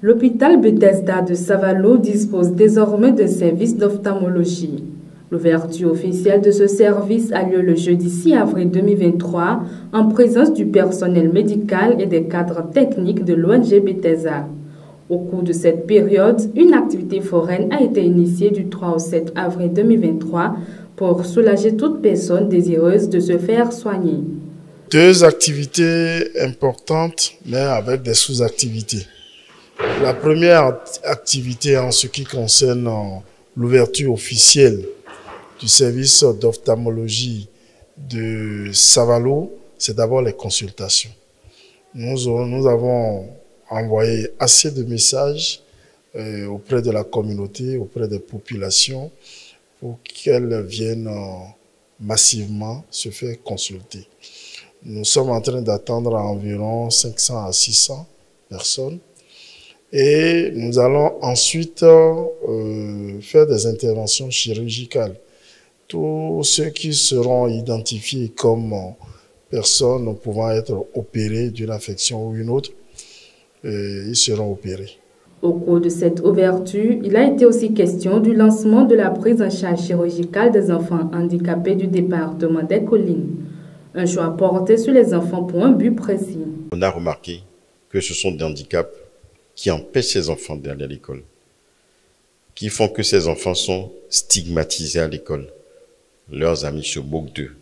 L'hôpital Bethesda de Savalo dispose désormais d'un service d'ophtalmologie. L'ouverture officielle de ce service a lieu le jeudi 6 avril 2023 en présence du personnel médical et des cadres techniques de l'ONG Bethesda. Au cours de cette période, une activité foraine a été initiée du 3 au 7 avril 2023 pour soulager toute personne désireuse de se faire soigner. Deux activités importantes, mais avec des sous-activités. La première activité en ce qui concerne l'ouverture officielle du service d'ophtalmologie de Savalo, c'est d'abord les consultations. Nous avons envoyé assez de messages auprès de la communauté, auprès des populations, pour qu'elles viennent massivement se faire consulter. Nous sommes en train d'attendre environ 500 à 600 personnes. Et nous allons ensuite faire des interventions chirurgicales. Tous ceux qui seront identifiés comme personnes pouvant être opérées d'une affection ou une autre, ils seront opérés. Au cours de cette ouverture, il a été aussi question du lancement de la prise en charge chirurgicale des enfants handicapés du département des Collines. Un choix porté sur les enfants pour un but précis. On a remarqué que ce sont des handicaps qui empêchent ces enfants d'aller à l'école, qui font que ces enfants sont stigmatisés à l'école. Leurs amis se moquent d'eux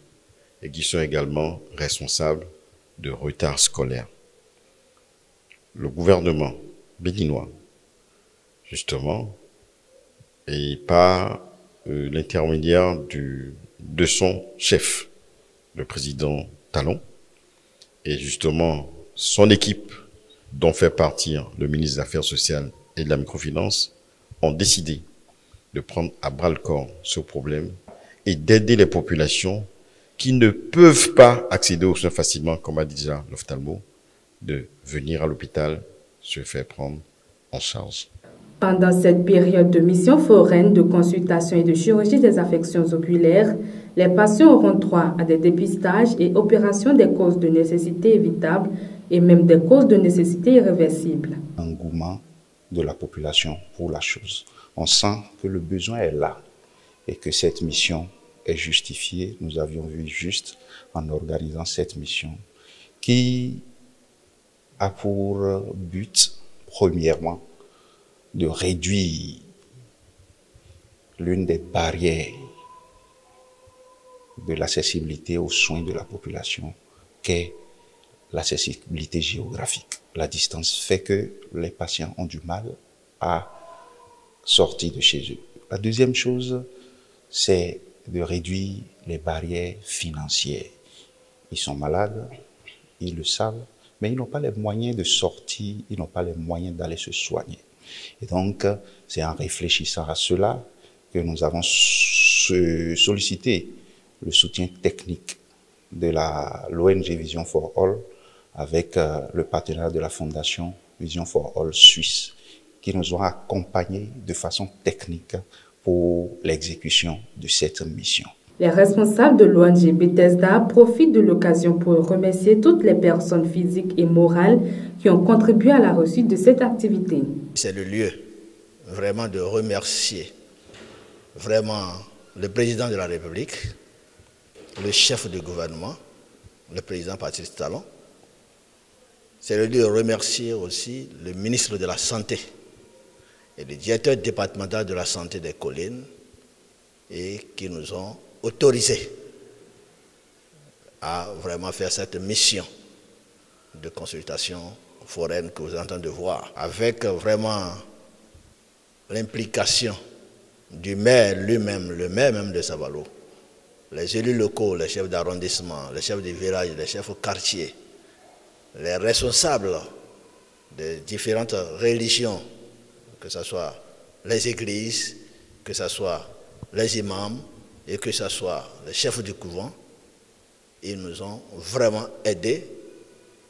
et qui sont également responsables de retard scolaire. Le gouvernement béninois, justement, et par l'intermédiaire de son chef, le président Talon, et justement son équipe, dont fait partie le ministre des Affaires sociales et de la microfinance, ont décidé de prendre à bras-le-corps ce problème et d'aider les populations qui ne peuvent pas accéder aux soins facilement, comme a dit déjà l'ophtalmo, de venir à l'hôpital se faire prendre en charge. Pendant cette période de mission foraine de consultation et de chirurgie des affections oculaires, les patients auront droit à des dépistages et opérations des causes de nécessité évitables et même des causes de nécessité irréversibles. Engouement de la population pour la chose. On sent que le besoin est là et que cette mission est justifiée. Nous avions vu juste en organisant cette mission qui a pour but, premièrement, de réduire l'une des barrières de l'accessibilité aux soins de la population, qu'est l'accessibilité géographique. La distance fait que les patients ont du mal à sortir de chez eux. La deuxième chose, c'est de réduire les barrières financières. Ils sont malades, ils le savent, mais ils n'ont pas les moyens de sortir, ils n'ont pas les moyens d'aller se soigner. Et donc, c'est en réfléchissant à cela que nous avons sollicité le soutien technique de l'ONG Vision for All avec le partenaire de la Fondation Vision for All Suisse qui nous ont accompagnés de façon technique pour l'exécution de cette mission. Les responsables de l'ONG Bethesda profitent de l'occasion pour remercier toutes les personnes physiques et morales qui ont contribué à la réussite de cette activité. C'est le lieu vraiment de remercier vraiment le président de la République, le chef du gouvernement, le président Patrice Talon. C'est le lieu de remercier aussi le ministre de la Santé et le directeur départemental de la Santé des Collines et qui nous ont autorisés à vraiment faire cette mission de consultation foraine que vous êtes en train de voir, avec vraiment l'implication du maire lui-même, le maire même de Savalo, les élus locaux, les chefs d'arrondissement, les chefs de village, les chefs de quartier, les responsables de différentes religions, que ce soit les églises, que ce soit les imams et que ce soit les chefs du couvent, ils nous ont vraiment aidés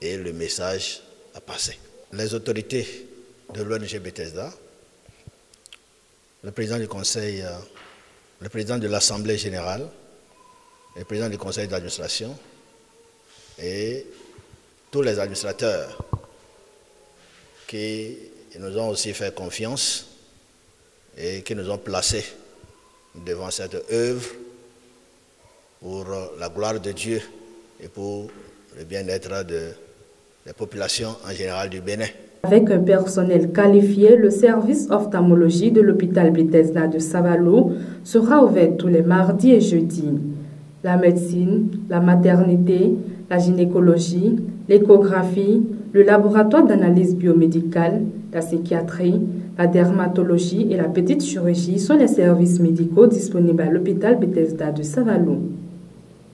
et le message a passé. Les autorités de l'ONG Bethesda, le président du conseil, le président de l'Assemblée générale, le président du conseil d'administration et tous les administrateurs qui ils nous ont aussi fait confiance et qui nous ont placés devant cette œuvre pour la gloire de Dieu et pour le bien-être des populations en général du Bénin. Avec un personnel qualifié, le service ophtalmologie de l'hôpital Bethesda de Savalo sera ouvert tous les mardis et jeudis. La médecine, la maternité, la gynécologie, l'échographie, le laboratoire d'analyse biomédicale, la psychiatrie, la dermatologie et la petite chirurgie sont les services médicaux disponibles à l'hôpital Bethesda de Savalo.